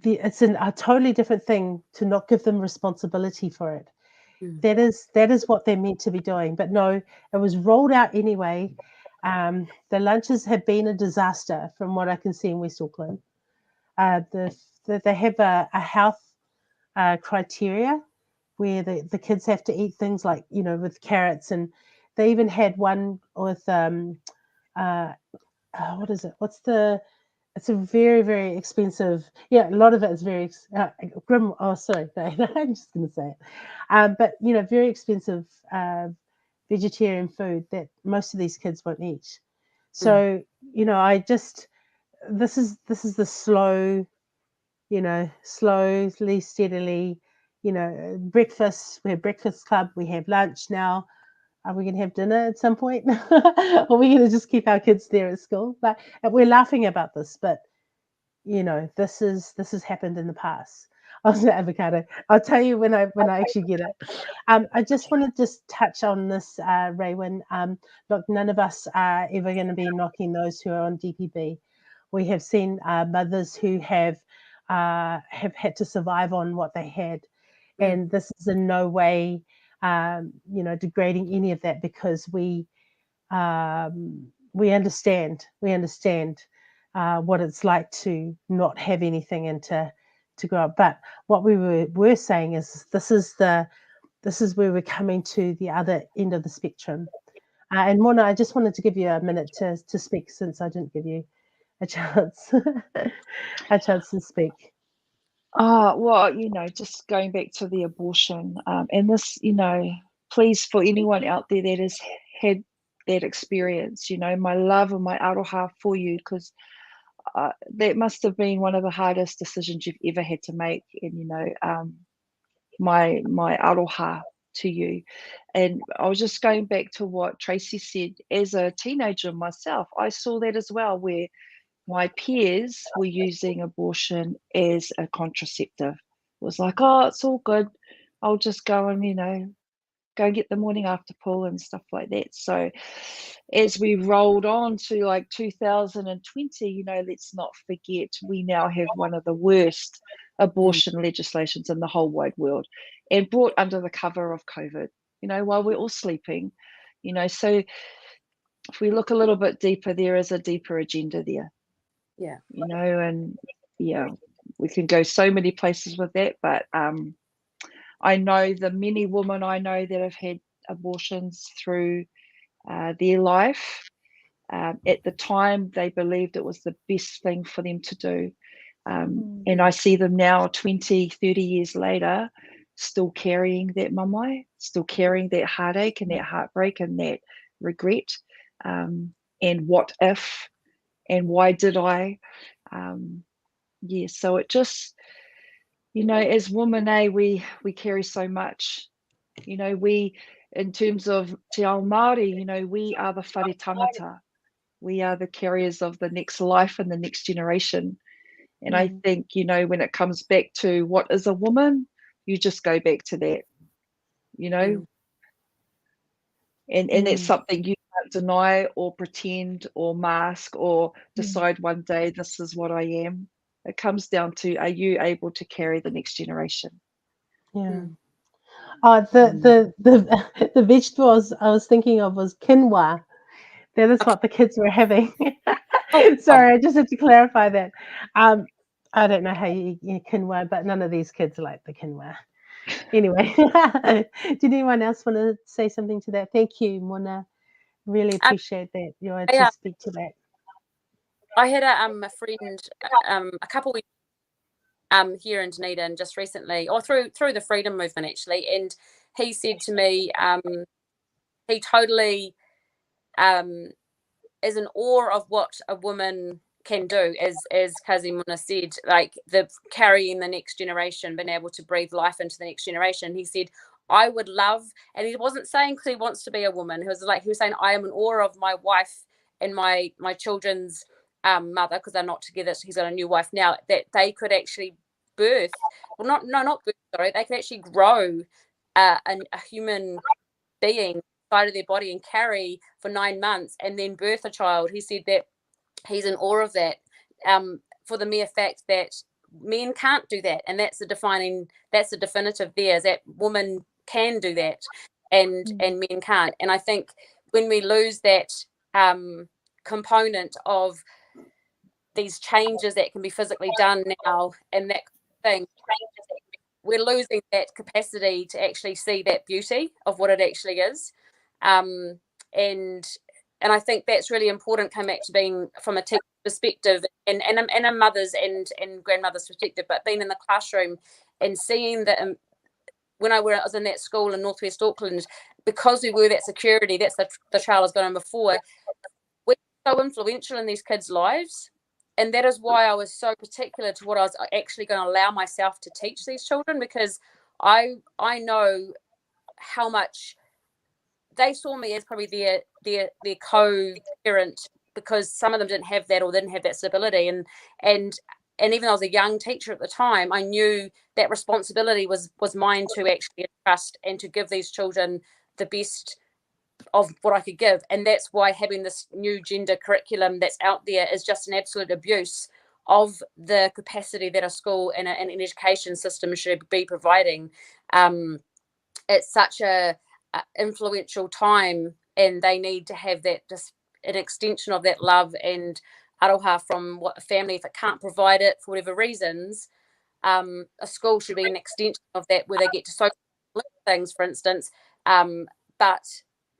it's a totally different thing to not give them responsibility for it. Mm. That is what they're meant to be doing. But no, it was rolled out anyway. The lunches have been a disaster from what I can see in West Auckland. They have a health criteria where the kids have to eat things like, with carrots, and they even had one with what is it? It's a very, very expensive. Yeah, a lot of it is very grim. Oh, sorry, no, I'm just going to say it. But very expensive vegetarian food that most of these kids won't eat. So I just this is the slow, slowly, steadily. Breakfast. We have breakfast club. We have lunch now. Are we going to have dinner at some point? Or are we going to just keep our kids there at school? But we're laughing about this, but this has happened in the past. I was an avocado. I'll tell you when I actually get it. I just want to just touch on this, Raywin. Look, none of us are ever going to be knocking those who are on DPB. We have seen mothers who have had to survive on what they had, and this is in no way, degrading any of that, because we understand. We understand what it's like to not have anything and to grow up. But what we were saying is this is where we're coming to the other end of the spectrum. And Mona, I just wanted to give you a minute to speak, since I didn't give you a chance to speak. Well, just going back to the abortion, and this, please, for anyone out there that has had that experience, my love and my aroha for you, because that must have been one of the hardest decisions you've ever had to make. And, my aroha to you. And I was just going back to what Tracy said. As a teenager myself, I saw that as well, where my peers were using abortion as a contraceptive. It was like, oh, it's all good. I'll just go and, go and get the morning after pill and stuff like that. So as we rolled on to like 2020, let's not forget, we now have one of the worst abortion legislations in the whole wide world, and brought under the cover of COVID, while we're all sleeping. So if we look a little bit deeper, there is a deeper agenda there. Yeah. And yeah, we can go so many places with that, but I know the many women I know that have had abortions through their life. At the time, they believed it was the best thing for them to do. And I see them now 20, 30 years later, still carrying that mamai, still carrying that heartache and that heartbreak and that regret. And what if, and why did I? So it just, as women, we carry so much. We, in terms of Te Ao Māori, we are the whare tangata. We are the carriers of the next life and the next generation. And I think, when it comes back to what is a woman, you just go back to that. and it's something you can't deny or pretend or mask or decide one day this is what I am. It comes down to, are you able to carry the next generation? Yeah. Oh, the vegetables I was thinking of was quinoa. That is what the kids were having. Sorry, I just had to clarify that. I don't know how you eat quinoa, but none of these kids like the quinoa. Anyway, did anyone else want to say something to that? Thank you, Mona. Really appreciate that you wanted to speak to that. I had a friend a couple weeks here in Dunedin just recently, or through the freedom movement actually, and he said to me he totally is in awe of what a woman can do, as Kazimuna said, like the carrying the next generation, being able to breathe life into the next generation. He said, I would love, and he wasn't saying because he wants to be a woman. He was saying, I am in awe of my wife and my children's mother, because they're not together. So he's got a new wife now, that they could actually birth, well, not birth, sorry, they could actually grow a human being inside of their body and carry for 9 months and then birth a child. He said that he's in awe of that, for the mere fact that men can't do that, and that's the definitive there, is that women can do that and men can't. And I think when we lose that component of these changes that can be physically done now and that thing, we're losing that capacity to actually see that beauty of what it actually is. And I think that's really important, come back to being from a teacher perspective and a mother's and grandmother's perspective, but being in the classroom and seeing that when I was in that school in Northwest Auckland, because we were that security, that's the trial I was going on before, we're so influential in these kids' lives. And that is why I was so particular to what I was actually going to allow myself to teach these children, because I know how much they saw me as probably their co-parent, because some of them didn't have that or didn't have that stability. And even though I was a young teacher at the time, I knew that responsibility was mine to actually trust and to give these children the best of what I could give. And that's why having this new gender curriculum that's out there is just an absolute abuse of the capacity that a school and an education system should be providing. It's such a influential time, and they need to have that, just an extension of that love and aroha from what a family, if it can't provide it for whatever reasons, a school should be an extension of that, where they get to social things, for instance, but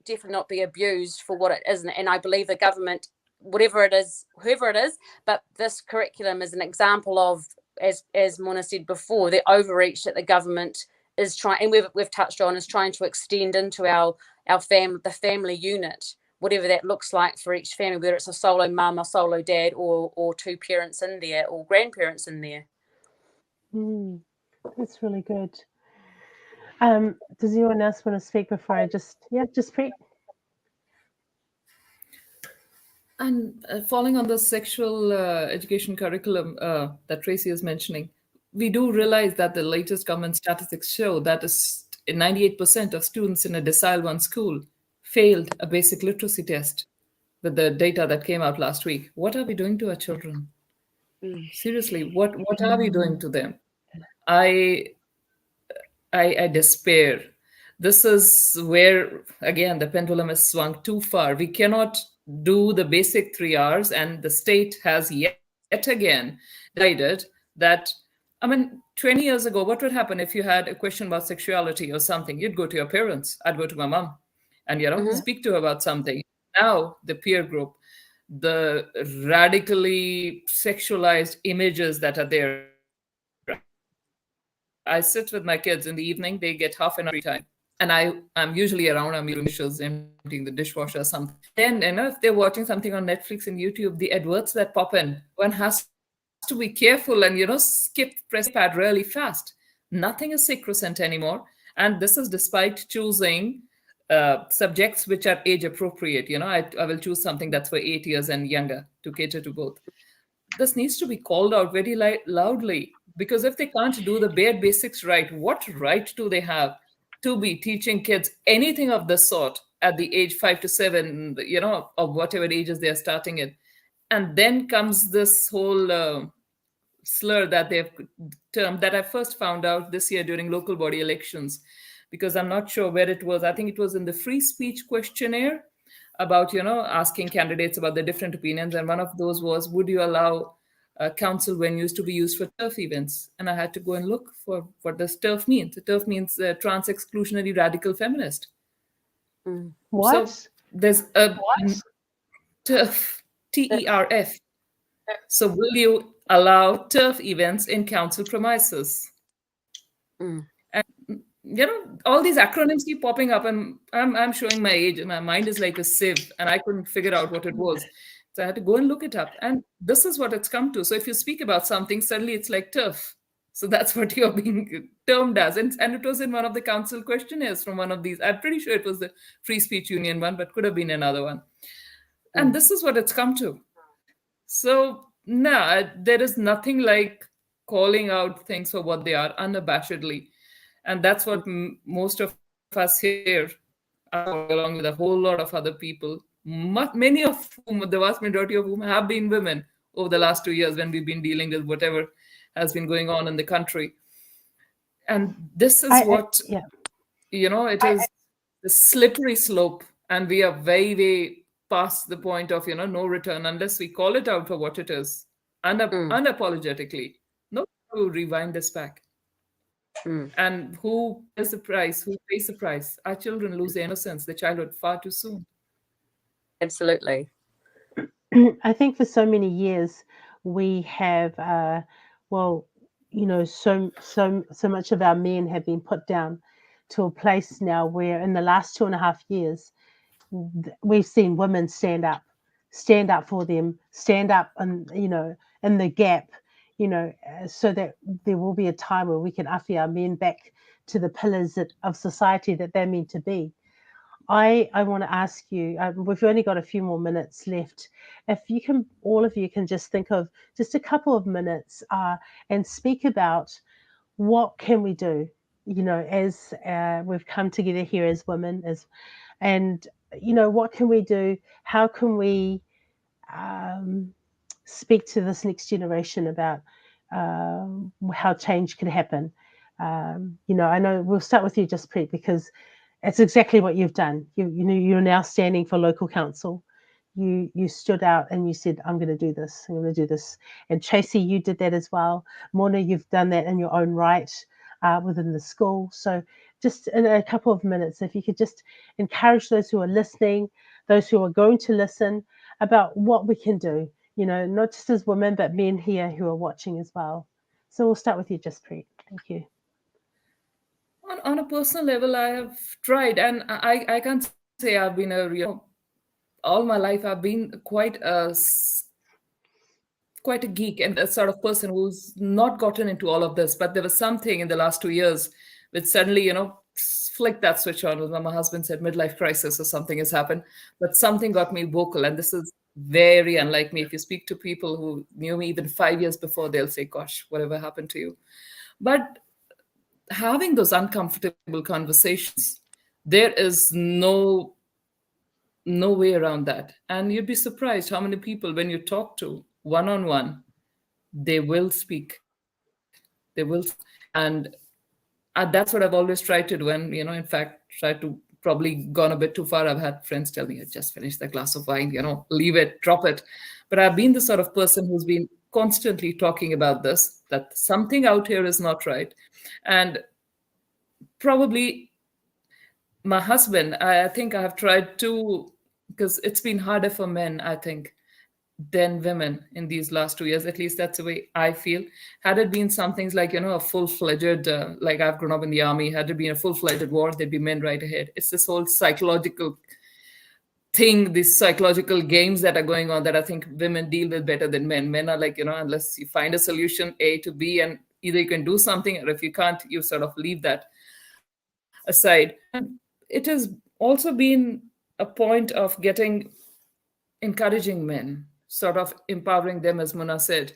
definitely not be abused for what it isn't. And I believe the government, whatever it is, whoever it is, but this curriculum is an example of, as Mona said before, the overreach that the government is trying, and we've touched on, is trying to extend into the family unit, whatever that looks like for each family, whether it's a solo mum, a solo dad, or two parents in there, or grandparents in there. That's really good. Does anyone else want to speak before I just Preet? And falling on the sexual education curriculum that Tracy is mentioning, we do realize that the latest government statistics show that 98% of students in a Decile 1 school failed a basic literacy test with the data that came out last week. What are we doing to our children? Seriously, what are we doing to them? I despair. This is where, again, the pendulum has swung too far. We cannot do the basic 3 R's, and the state has yet again decided that, 20 years ago, what would happen if you had a question about sexuality or something? You'd go to your parents. I'd go to my mom and, speak to her about something. Now, the peer group, the radically sexualized images that are there. I sit with my kids in the evening, they get half an hour free time. And I'm usually around, I'm doing dishes, emptying the dishwasher or something. Then, if they're watching something on Netflix and YouTube, the adverts that pop in, one has to be careful and, press pad really fast. Nothing is sacrosanct anymore. And this is despite choosing subjects which are age appropriate. I will choose something that's for 8 years and younger to cater to both. This needs to be called out very loudly, because if they can't do the bare basics right, what right do they have to be teaching kids anything of the sort at the age 5 to 7, of whatever ages they are starting it. And then comes this whole slur that they've termed, that I first found out this year during local body elections, because I'm not sure where it was. I think it was in the free speech questionnaire about, asking candidates about their different opinions. And one of those was, would you allow council venues to be used for turf events? And I had to go and look for what does turf mean. So turf means trans exclusionary radical feminist. What? So there's a turf, TERF. So will you allow turf events in council premises? And all these acronyms keep popping up, and I'm showing my age, and my mind is like a sieve, and I couldn't figure out what it was. So I had to go and look it up. And this is what it's come to. So if you speak about something, suddenly it's like turf. So that's what you're being termed as. And it was in one of the council questionnaires from one of these. I'm pretty sure it was the Free Speech Union one, but could have been another one. And this is what it's come to. So, no, there is nothing like calling out things for what they are unabashedly. And that's what most of us here are, along with a whole lot of other people, many of whom, the vast majority of whom have been women over the last 2 years when we've been dealing with whatever has been going on in the country. And this is it is the slippery slope. And we are very, very past the point of, no return unless we call it out for what it is, unapologetically. No, to rewind this back. And who pays the price? Who pays the price? Our children lose their innocence, their childhood far too soon. Absolutely. I think for so many years we have, so much of our men have been put down to a place now where in the last 2.5 years, we've seen women stand up for them, stand up and, in the gap, so that there will be a time where we can awhi our men back to the pillars of society that they're meant to be. I want to ask you, we've only got a few more minutes left. If you can, all of you can just think of just a couple of minutes and speak about what can we do, as we've come together here as women, and what can we do? How can we speak to this next generation about how change can happen? I know we'll start with you, Jaspreet, because it's exactly what you've done. You're now standing for local council. You stood out and you said, I'm going to do this. I'm going to do this. And Tracy, you did that as well. Mona, you've done that in your own right within the school. So just in a couple of minutes, if you could just encourage those who are listening, those who are going to listen, about what we can do, not just as women, but men here who are watching as well. So we'll start with you, Jaspreet. Thank you. On a personal level, I have tried, and I can't say I've been all my life I've been quite a geek and a sort of person who's not gotten into all of this. But there was something in the last 2 years which suddenly, flicked that switch on. My husband said midlife crisis or something has happened, but something got me vocal. And this is very unlike me. If you speak to people who knew me even 5 years before, they'll say, gosh, whatever happened to you? But having those uncomfortable conversations, there is no way around that. And you'd be surprised how many people, when you talk to one-on-one, they will speak. And that's what I've always tried to do. And, in fact, tried to probably gone a bit too far. I've had friends tell me, I just finished the glass of wine, leave it, drop it. But I've been the sort of person who's been constantly talking about this, that something out here is not right. And probably my husband, I think I have tried to, because it's been harder for men, I think, than women in these last 2 years. At least that's the way I feel. Had it been some things like, a full-fledged, like I've grown up in the army, had it been a full-fledged war, there'd be men right ahead. It's this whole psychological thing, these psychological games that are going on that I think women deal with better than men. Men are like, unless you find a solution A to B, and either you can do something, or if you can't, you sort of leave that aside. And it has also been a point of encouraging men, sort of empowering them, as Mona said,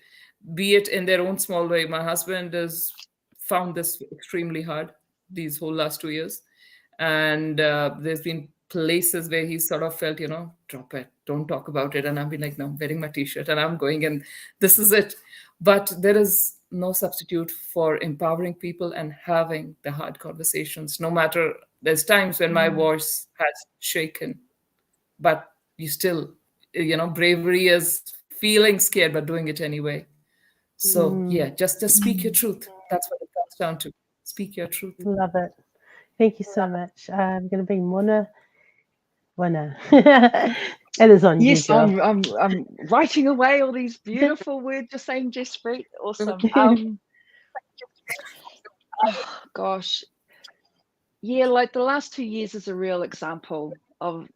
be it in their own small way. My husband has found this extremely hard, these whole last 2 years. And there's been places where he sort of felt, drop it, don't talk about it. And I've been like, no, I'm wearing my t-shirt and I'm going, and this is it. But there is no substitute for empowering people and having the hard conversations. No matter, there's times when my voice has shaken, but you still, bravery is feeling scared but doing it anyway. So yeah, just speak your truth. That's what it comes down to. Speak your truth. Love it. Thank you so much. I'm going to bring Mona. It is on Yes, you, girl. I'm writing away all these beautiful words you're saying, Jaspreet. Awesome. Oh, gosh. Yeah, like the last 2 years is a real example of,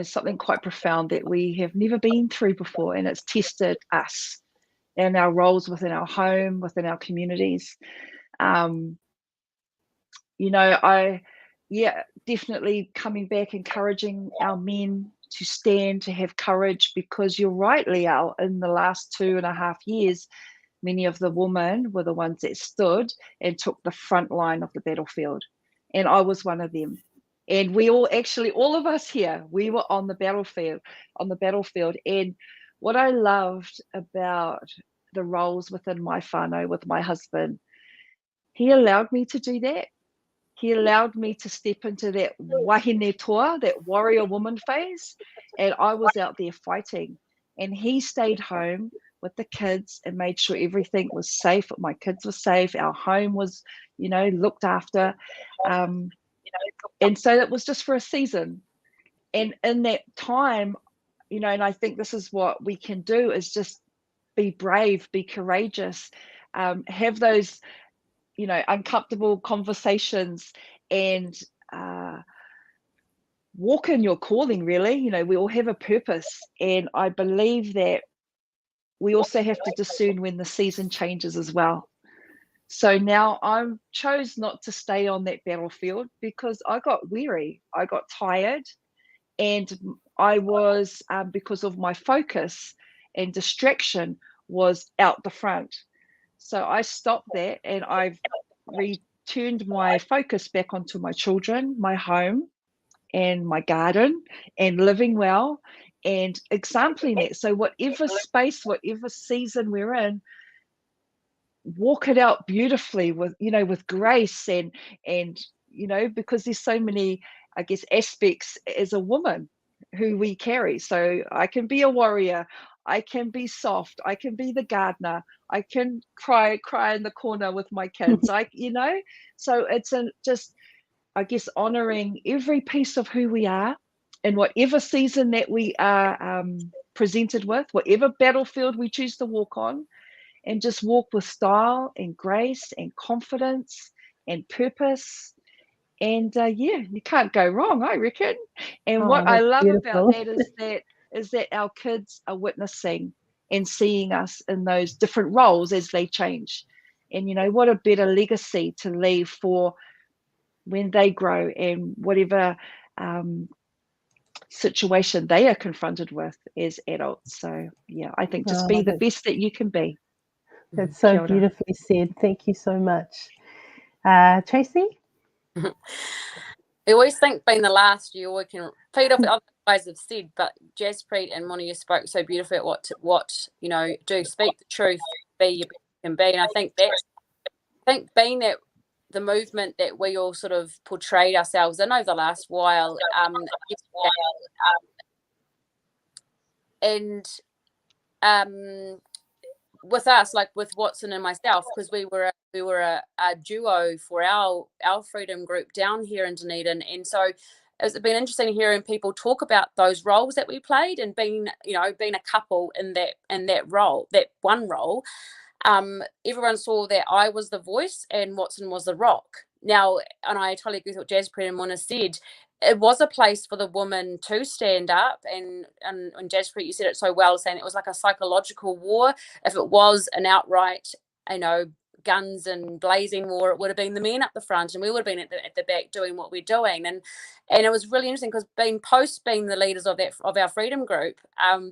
something quite profound that we have never been through before, and it's tested us and our roles within our home, within our communities. Definitely coming back, encouraging our men to stand, to have courage, because you're right, Leao, in the last 2.5 years, many of the women were the ones that stood and took the front line of the battlefield. And I was one of them. And we all of us here, we were on the battlefield. And what I loved about the roles within my whānau with my husband, he allowed me to do that. He allowed me to step into that wahine toa, that warrior woman phase, and I was out there fighting. And he stayed home with the kids and made sure everything was safe. My kids were safe. Our home was, looked after. And so it was just for a season. And in that time, and I think this is what we can do, is just be brave, be courageous, have those uncomfortable conversations, and walk in your calling, really. We all have a purpose, and I believe that we also have to discern when the season changes as well. So now I chose not to stay on that battlefield because I got weary, I got tired, and I was, because of my focus and distraction, was out the front. So I stopped that, and I've returned my focus back onto my children, my home, and my garden, and living well and exempling it. So whatever space, whatever season we're in, walk it out beautifully with grace and because there's so many, I guess, aspects as a woman who we carry. So I can be a warrior, I can be soft, I can be the gardener, I can cry in the corner with my kids. So it's just, I guess, honoring every piece of who we are in whatever season that we are presented with, whatever battlefield we choose to walk on, and just walk with style and grace and confidence and purpose. And you can't go wrong, I reckon. And what I love about that is that our kids are witnessing and seeing us in those different roles as they change. And what a better legacy to leave for when they grow and whatever situation they are confronted with as adults. So yeah, I think just be the best that you can be. That's so beautifully said. Thank you so much. Tracy? I always think being the last, you always can feed off what other guys have said, but Jaspreet and Mona, you spoke so beautifully at what do, speak the truth, be you can be. And I think being that the movement that we all sort of portrayed ourselves in over the last while, and with us, like with Watson and myself, because we were a duo for our freedom group down here in Dunedin, and so it's been interesting hearing people talk about those roles that we played and being a couple in that role, that one role. Everyone saw that I was the voice and Watson was the rock. Now, and I totally agree with what Jaspreet and Mona said. It was a place for the woman to stand up, and Jaspreet, you said it so well, saying it was like a psychological war. If it was an outright, guns and blazing war, it would have been the men up the front, and we would have been at the back doing what we're doing. And it was really interesting because being the leaders of our freedom group,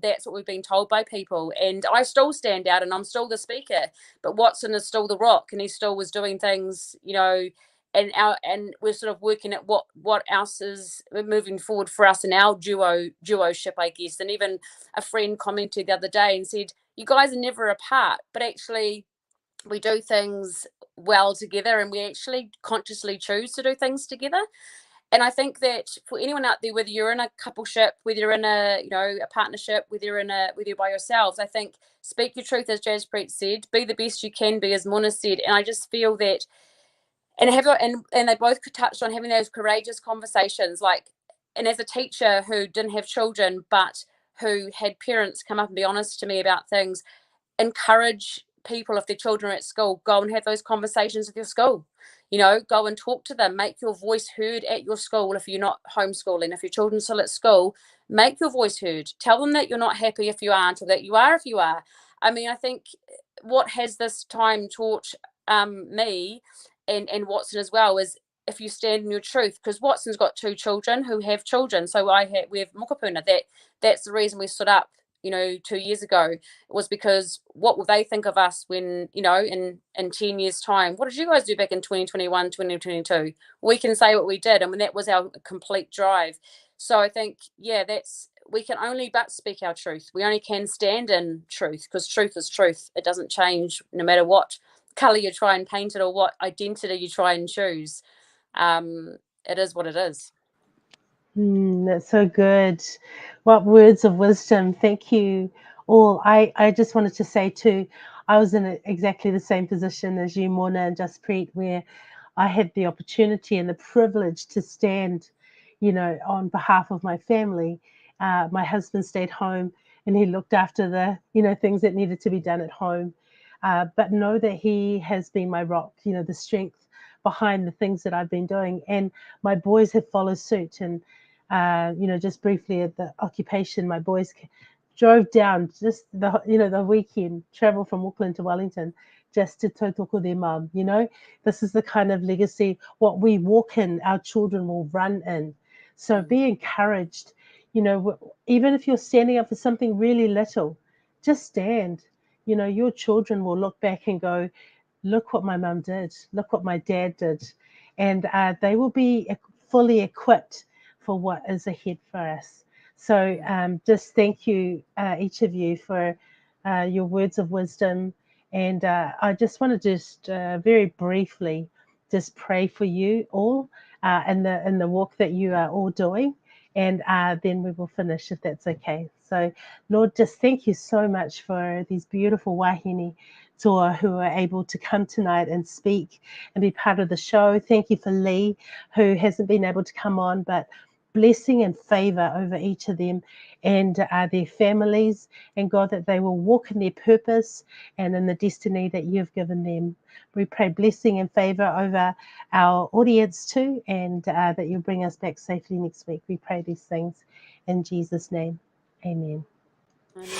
that's what we've been told by people. And I still stand out, and I'm still the speaker, but Watson is still the rock, and he still was doing things, and we're sort of working at what else is moving forward for us in our duo-ship, I guess. And even a friend commented the other day and said, you guys are never apart, but actually we do things well together, and we actually consciously choose to do things together. And I think that for anyone out there, whether you're in a coupleship, whether you're in a partnership, whether you're by yourselves, I think speak your truth, as Jaspreet said, be the best you can be, as Mona said. And I just feel that, and they both touched on having those courageous conversations. Like, and as a teacher who didn't have children but who had parents come up and be honest to me about things, encourage people, if their children are at school, go and have those conversations with your school. Go and talk to them, make your voice heard at your school. If you're not homeschooling, if your children's still at school, make your voice heard. Tell them that you're not happy if you aren't, or that you are if you are. I mean, I think what has this time taught me and Watson as well is, if you stand in your truth, because Watson's got 2 children who have children, so we have mokopuna. That's the reason we stood up 2 years ago. It was because what will they think of us when in 10 years time? What did you guys do back in 2021, 2022? We can say what we did, and when that was our complete drive. So I think, we can only but speak our truth. We only can stand in truth, because truth is truth. It doesn't change no matter what color you try and paint it or what identity you try and choose. It is what it is. That's so good. What words of wisdom. Thank you all. I just wanted to say too, I was in exactly the same position as you, Mona and Jaspreet, where I had the opportunity and the privilege to stand, on behalf of my family. My husband stayed home and he looked after the, things that needed to be done at home. But know that he has been my rock, the strength behind the things that I've been doing. And my boys have followed suit. And just briefly at the occupation, my boys drove down just the weekend, travel from Auckland to Wellington, just to tautoko their mum. This is the kind of legacy, what we walk in, our children will run in. So be encouraged. Even if you're standing up for something really little, just stand. Your children will look back and go, look what my mum did, look what my dad did. And they will be fully equipped for what is ahead for us. So just thank you, each of you, for your words of wisdom. And I just want to just very briefly just pray for you all in the walk that you are all doing. And then we will finish, if that's okay. So, Lord, just thank you so much for these beautiful wahine toa who are able to come tonight and speak and be part of the show. Thank you for Lee, who hasn't been able to come on, but blessing and favor over each of them and their families, and God, that they will walk in their purpose and in the destiny that you've given them. We pray blessing and favor over our audience too, and that you'll bring us back safely next week. We pray these things in Jesus' name. Amen. Amen.